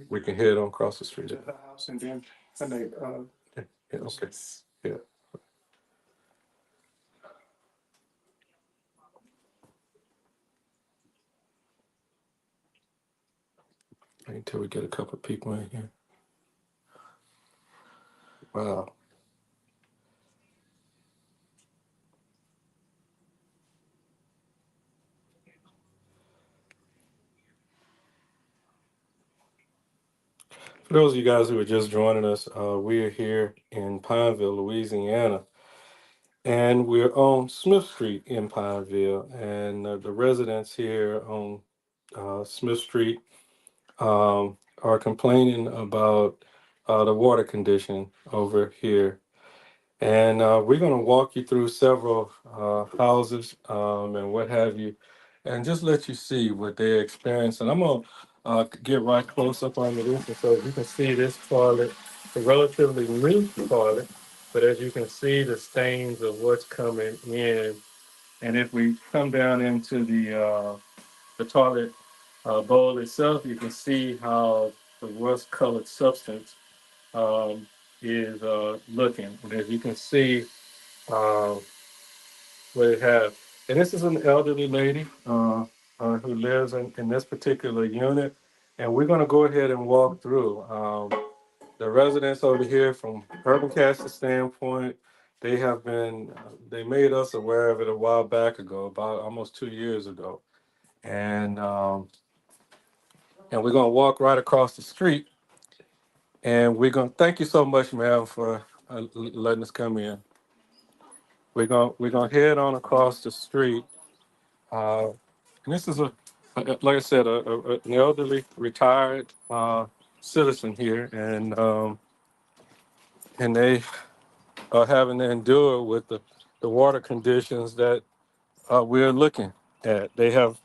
We can head on across the street. to the house and they, Yeah, okay. Yeah. Until we get a couple of people in here. Wow. For those of you guys who are just joining us, we are here in Pineville, Louisiana, and we're on Smith Street in Pineville. And the residents here on Smith Street are complaining about the water condition over here. And we're going to walk you through several houses and what have you, and just let you see what they're experiencing. I'm going to get right close up on the roof so you can see this toilet, a relatively new toilet, but as you can see, the stains of what's coming in. And if we come down into the toilet bowl itself, you can see how the rust colored substance um, is looking. And as you can see, uh, what it has. And this is an elderly lady who lives in this particular unit. And we're going to go ahead and walk through. The residents over here, from Urban Castle's standpoint, they have been, they made us aware of it a while back ago, about almost 2 years ago. And we're going to walk right across the street. And we're going to thank you so much, ma'am, for letting us come in. We're gonna head on across the street. And this is like I said, an elderly retired citizen here, and they are having to endure with the water conditions that we're looking at. They have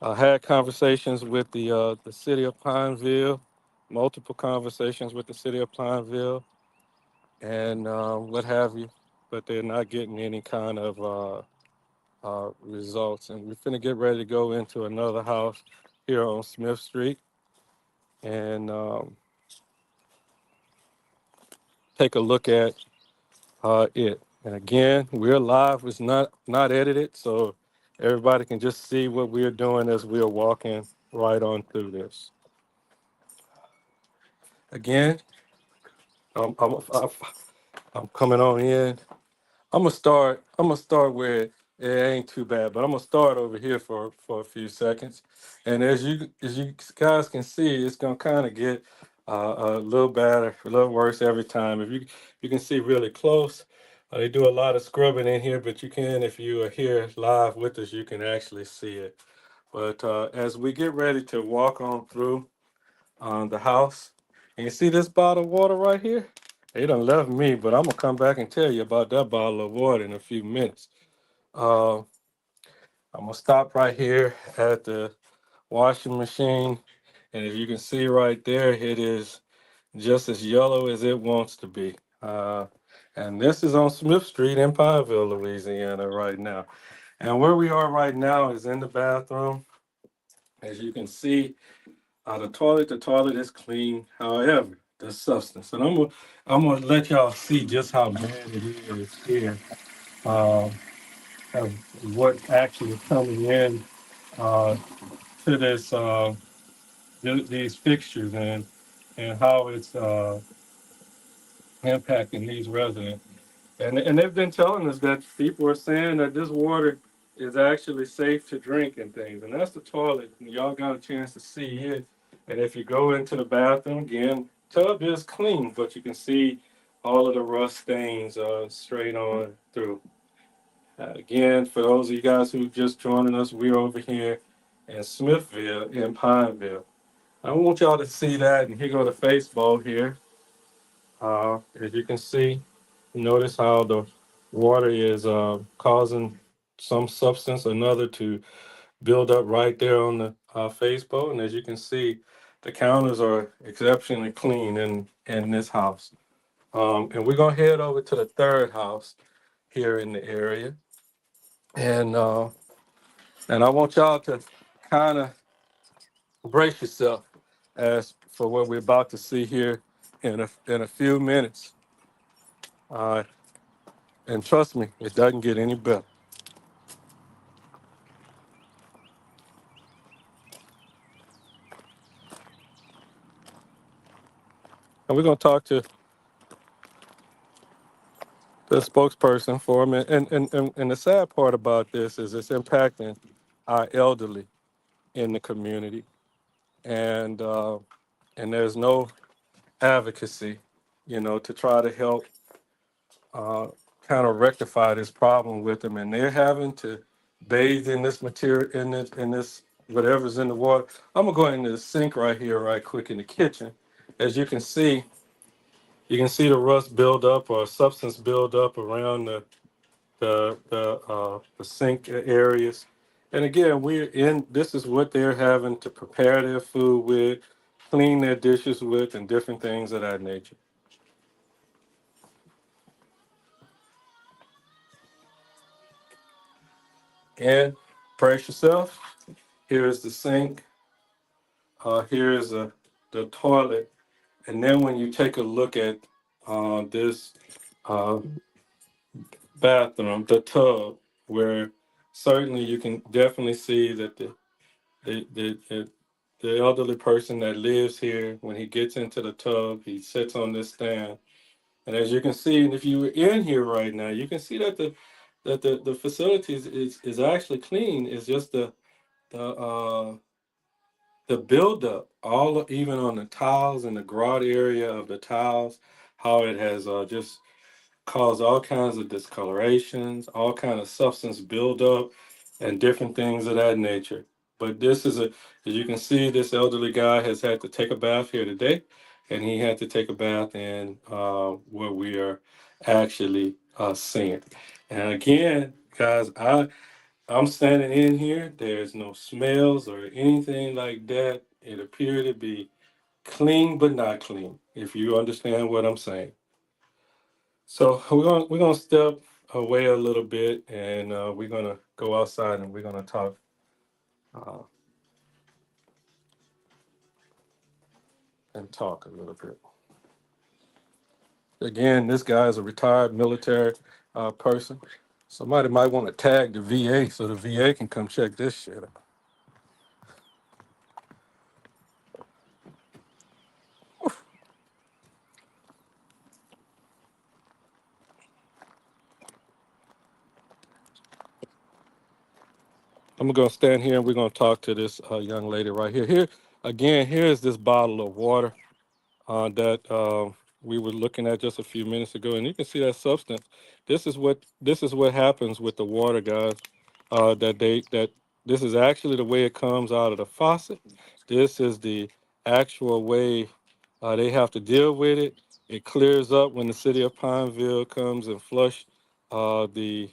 had conversations with the city of Pineville, multiple conversations with the city of Pineville, and what have you, but they're not getting any kind of results. And we're finna get ready to go into another house here on Smith Street and take a look at it. And again, we're live. It's not edited, so everybody can just see what we're doing as we're walking right on through this. Again, I'm coming on in. I'm gonna start where it ain't too bad, but I'm gonna start over here for a few seconds. And as you guys can see, it's gonna kind of get a little better, a little worse every time. If you can see really close, they do a lot of scrubbing in here, but you can, if you are here live with us, you can actually see it. But as we get ready to walk on through the house, and you see this bottle of water right here? They done left me, but I'm gonna come back and tell you about that bottle of water in a few minutes. Uh, I'm gonna stop right here at the washing machine, and as you can see right there, it is just as yellow as it wants to be. And this is on Smith Street in Pineville, Louisiana, right now. And where we are right now is in the bathroom. As you can see, the toilet is clean. However, the substance, and I'm gonna let y'all see just how bad it is here. Uh, of what actually is coming in uh, to this these fixtures and how it's impacting these residents. And they've been telling us that people are saying that this water is actually safe to drink and things. And that's the toilet. And y'all got a chance to see it. And if you go into the bathroom again, tub is clean, but you can see all of the rust stains straight on through. Again, for those of you guys who just joining us, we're over here in Smithville in Pineville. I want y'all to see that, and here go the Facebook here. As you can see, notice how the water is causing some substance or another to build up right there on the Facebook. And as you can see, the counters are exceptionally clean in this house. And we're gonna head over to the third house here in the area. And and I want y'all to kind of brace yourself as for what we're about to see here in a few minutes. Uh, and trust me, it doesn't get any better. And we're going to talk to the spokesperson for him. And the sad part about this is it's impacting our elderly in the community. And, uh, and there's no advocacy, to try to help uh, kind of rectify this problem with them. And they're having to bathe in this material, in this whatever's in the water. I'm gonna go into the sink right here, right quick in the kitchen. As you can see the rust build up or substance build up around the sink areas. And again, we're in. This is what they're having to prepare their food with, clean their dishes with, and different things of that nature. And brace yourself. Here is the sink. Here is the toilet. And then when you take a look at this uh, bathroom, the tub, where certainly you can definitely see that the elderly person that lives here, when he gets into the tub, he sits on this stand. And as you can see, and if you were in here right now, you can see that the facilities is actually clean. It's just the the buildup, all even on the tiles and the grout area of the tiles, how it has just caused all kinds of discolorations, all kind of substance buildup, and different things of that nature. But this is as you can see, this elderly guy has had to take a bath here today, and he had to take a bath in where we are actually seeing. And again, guys, I'm standing in here. There's no smells or anything like that. It appeared to be clean but not clean, if you understand what I'm saying. So we're gonna step away a little bit, and we're gonna go outside, and we're gonna talk uh, and talk a little bit. Again, this guy is a retired military person. Somebody might want to tag the VA so the VA can come check this shit out. I'm gonna stand here and we're gonna talk to this young lady right here. Here again, here is this bottle of water that we were looking at just a few minutes ago, and you can see that substance. This is what happens with the water, guys. That this is actually the way it comes out of the faucet. This is the actual way they have to deal with it. It clears up when the city of Pineville comes and flush the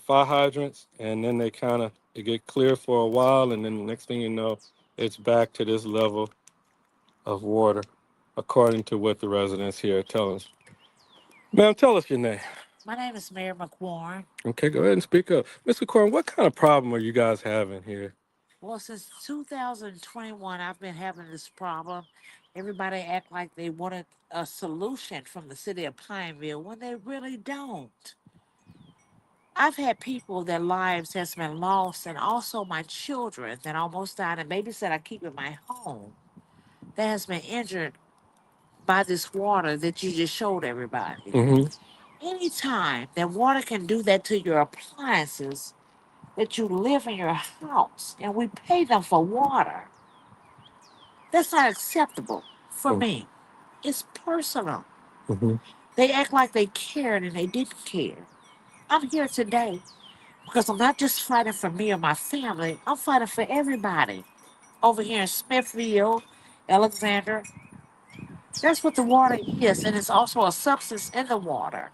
fire hydrants, and then they kind of it get clear for a while, and then the next thing you know, it's back to this level of water, according to what the residents here are telling us. Ma'am, tell us your name. My name is Mayor McWarren. Okay, go ahead and speak up. Mr. Corn, what kind of problem are you guys having here? Well, since 2021, I've been having this problem. Everybody act like they wanted a solution from the city of Pineville when they really don't. I've had people their lives has been lost, and also my children that almost died, and babies that I keep in my home that has been injured by this water that you just showed everybody. Anytime that water can do that to your appliances that you live in your house and we pay them for water, that's not acceptable for me. It's personal. Mhm. They act like they cared and they didn't care. I'm here today because I'm not just fighting for me or my family, I'm fighting for everybody over here in Smithfield, Alexander. That's what the water is, and it's also a substance in the water.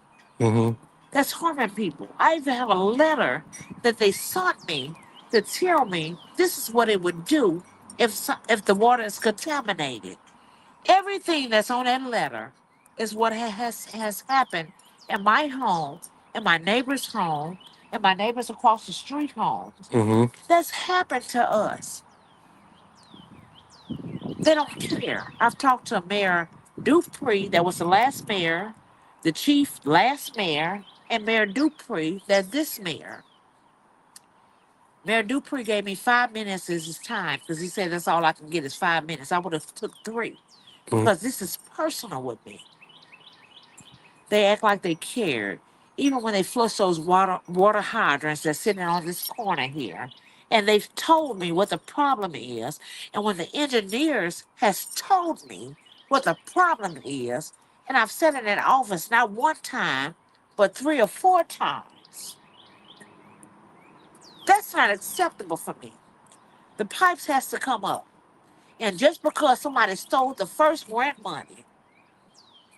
That's harming people. I even have a letter that they sent me to tell me this is what it would do if the water is contaminated. Everything that's on that letter is what has happened in my home, in my neighbor's home, and my neighbors across the street homes. That's happened to us. They don't care. I've talked to Mayor Dupree, that was the last mayor, the chief last mayor, and Mayor Dupree, that this mayor. Mayor Dupree gave me 5 minutes as his time because he said that's all I can get is 5 minutes. I would have took three Mm-hmm. because this is personal with me. They act like they cared. Even when they flush those water hydrants that's sitting on this corner here. And they've told me what the problem is. And when the engineers has told me what the problem is, and I've sat in that office not one time, but 3 or 4 times, that's not acceptable for me. The pipes has to come up. And just because somebody stole the first grant money,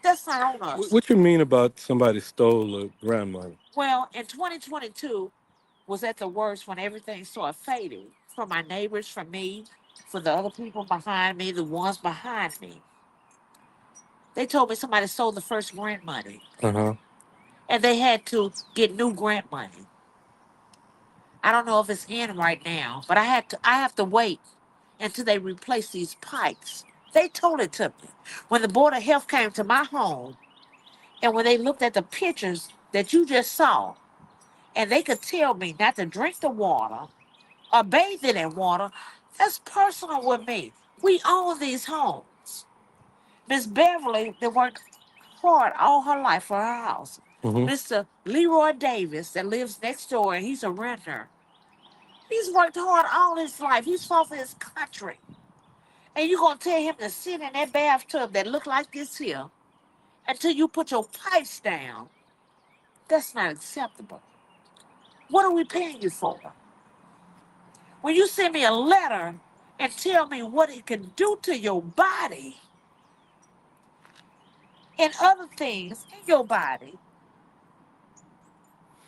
that's not on us. What you mean about somebody stole a grant money? Well, in 2022, was at the worst when everything started fading from my neighbors, from me, for the other people behind me, the ones behind me. They told me somebody stole the first grant money Uh huh. and they had to get new grant money. I don't know if it's in right now, but I have to wait until they replace these pipes. They told it to me. When the Board of Health came to my home and when they looked at the pictures that you just saw, and they could tell me not to drink the water or bathing in water, that's personal with me. We own these homes. Miss Beverly, that worked hard all her life for her house. Mm-hmm. Mr. Leroy Davis, that lives next door, and he's a renter. He's worked hard all his life. He's fought for his country. And you're going to tell him to sit in that bathtub that look like this here until you put your pipes down. That's not acceptable. What are we paying you for? When you send me a letter and tell me what it can do to your body and other things in your body,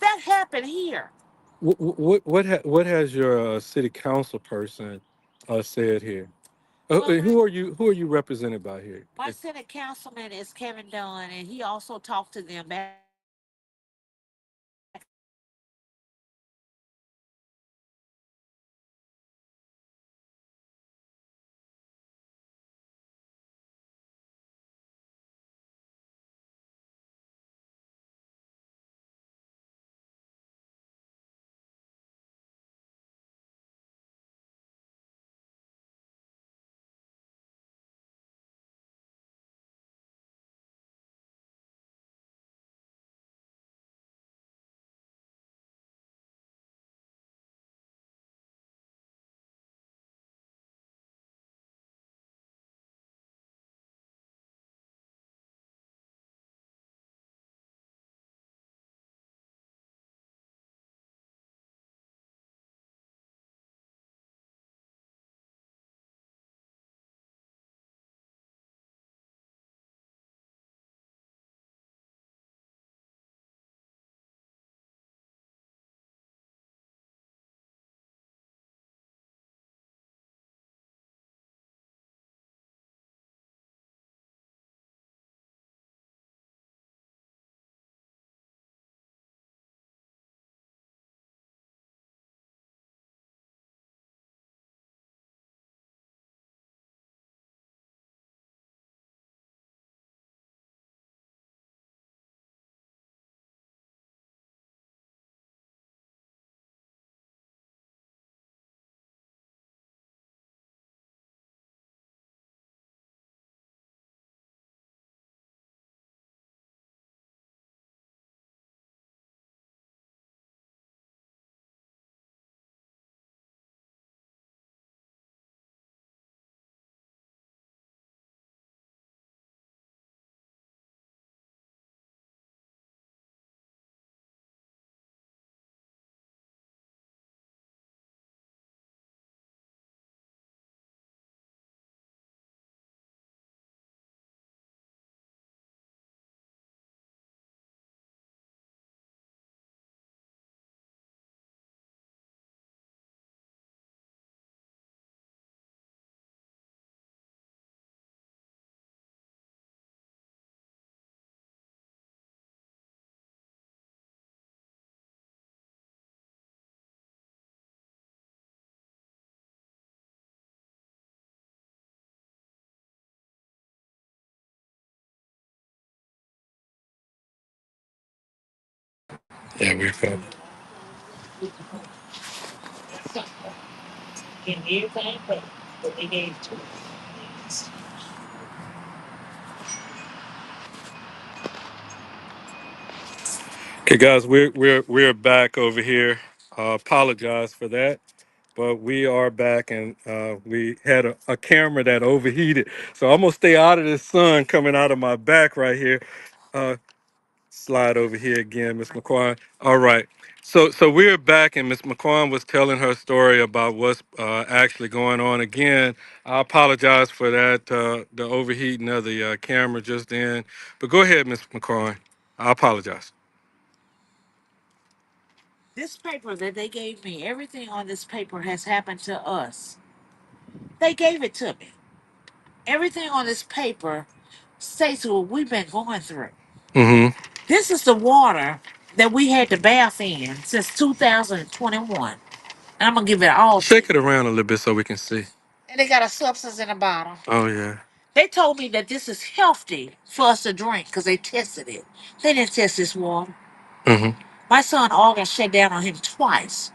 that happened here. What has your city council person said here? Well, Who are you represented by here? my Senate councilman is Kevin Dunn, and he also talked to them back in October. And he told them that he was going to get with them and talk to them about Yeah, we're good. And everything paid, but they gave it to me. Okay, guys, we're back over here. Apologize for that, but we are back, and we had a camera that overheated, so I'm gonna stay out of this sun coming out of my back right here. Uh, Slide over here again, Miss McQuan. All right. So we're back, and Miss McQuan was telling her story about what's actually going on. Again, I apologize for that, the overheating of the camera just then. But go ahead, Miss McQuan. I apologize. This paper that they gave me, everything on this paper has happened to us. They gave it to me. Everything on this paper states what we've been going through. Mm-hmm. This is the water that we had to bath in since 2021. And I'm gonna give it all to Shake you. it around a little bit so we can see. And they got a substance in the bottle. Oh yeah. They told me that this is healthy for us to drink because they tested it. They didn't test this water. Mm-hmm. My son organ shut down on him twice.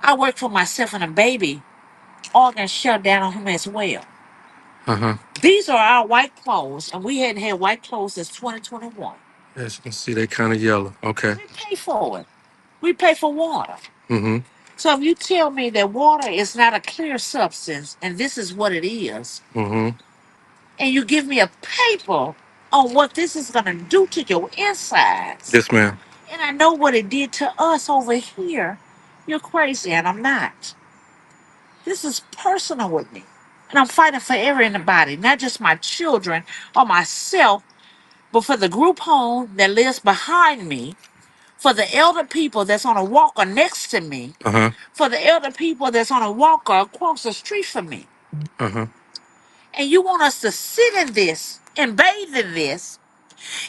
I worked for myself and a baby. Organ shut down on him as well. Uh-huh. These are our white clothes, and we hadn't had white clothes since 2021. As you can see, they kind of yellow. Okay. We pay for it. We pay for water. Mm-hmm. So if you tell me that water is not a clear substance and this is what it is, Mm-hmm. and you give me a paper on what this is going to do to your insides, Yes, ma'am. and I know what it did to us over here, you're crazy, and I'm not. This is personal with me. And I'm fighting for everybody, not just my children or myself, but for the group home that lives behind me, for the elder people that's on a walker next to me, Uh-huh. for the elder people that's on a walker across the street from me. Uh-huh. And you want us to sit in this and bathe in this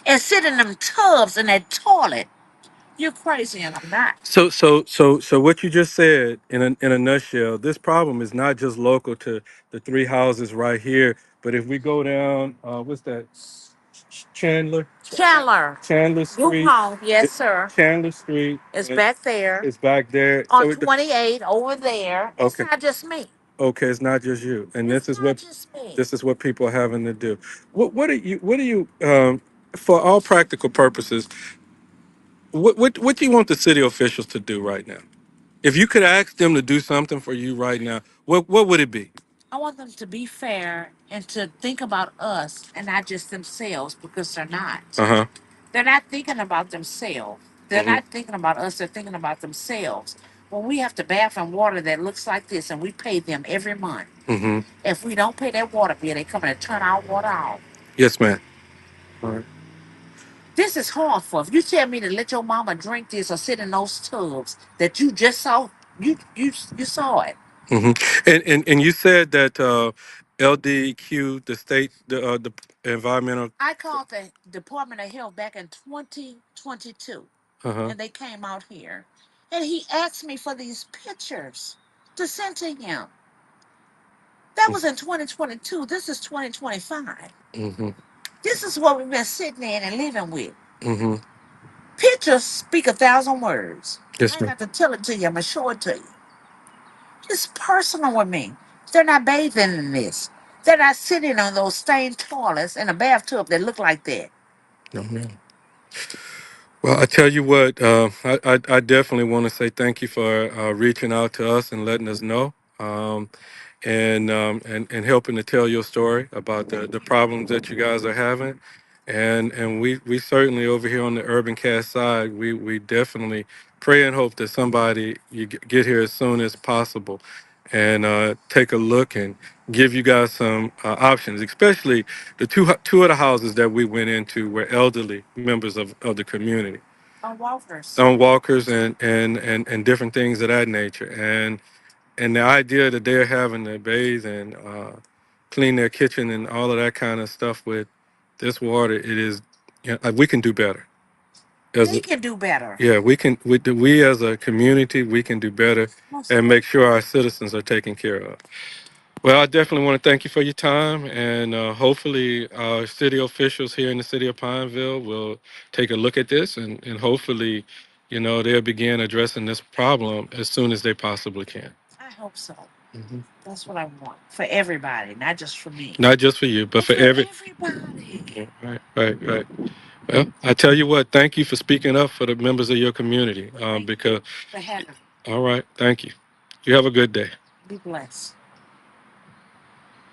and sit in them tubs in that toilet. You're crazy, and I'm not. So what you just said in a nutshell, this problem is not just local to the three houses right here, but if we go down, what's that? Chandler, Chandler, Chandler group Street, home, yes, it- sir. Chandler Street, It's and back there it's back there. on So 28 over there. It's okay, not just me. okay, it's not just you, and It's not just me. this is what people are having to do. What are you for all practical purposes? What do you want the city officials to do right now? If you could ask them to do something for you right now, what would it be? I want them to be fair and to think about us and not just themselves because they're not. Uh huh. They're not thinking about themselves. They're Hmm. not thinking about us. They're thinking about themselves. When we have to bath in water that looks like this and we pay them every month, Hmm. if we don't pay that water bill, they come and turn our water off. Yes, ma'am. All right. This is hard for. If you tell me to let your mama drink this or sit in those tubs that you just saw, you saw it. Hmm. And you said that LDQ, the state, the environmental. I called the Department of Health back in 2022, Uh huh. and they came out here, and he asked me for these pictures to send to him. That was in 2022. This is 2025. Hmm. This is what we've been sitting in and living with. Hmm. Pictures speak a thousand words. I Yes, ain't ma'am. got to tell it to you. I'm going to show it to you. It's personal with me. They're not bathing in this. They're not sitting on those stained toilets in a bathtub that look like that. No, ma'am. Well, I tell you what, I definitely want to say thank you for reaching out to us and letting us know. And helping to tell your story about the problems that you guys are having. And we certainly over here on the Urban Cast side, we definitely pray and hope that somebody get here as soon as possible and take a look and give you guys some options, especially the two of the houses that we went into were elderly members of the community On walkers. on walkers and different things of that nature. And the idea that they're having to bathe and clean their kitchen and all of that kind of stuff with this water, it is, we can do better. As They can do better. yeah, we as a community, we can do better Most and definitely. make sure our citizens are taken care of. Well, I definitely want to thank you for your time, and hopefully, our city officials here in the city of Pineville will take a look at this and hopefully they'll begin addressing this problem as soon as they possibly can. I hope so. Mhm. That's what I want for everybody, not just for me. Not just for you, but for Everybody. Right, right, right. Well, I tell you what, thank you for speaking up for the members of your community. Thank Because, you for having me. all right, thank you. You have a good day. Be blessed.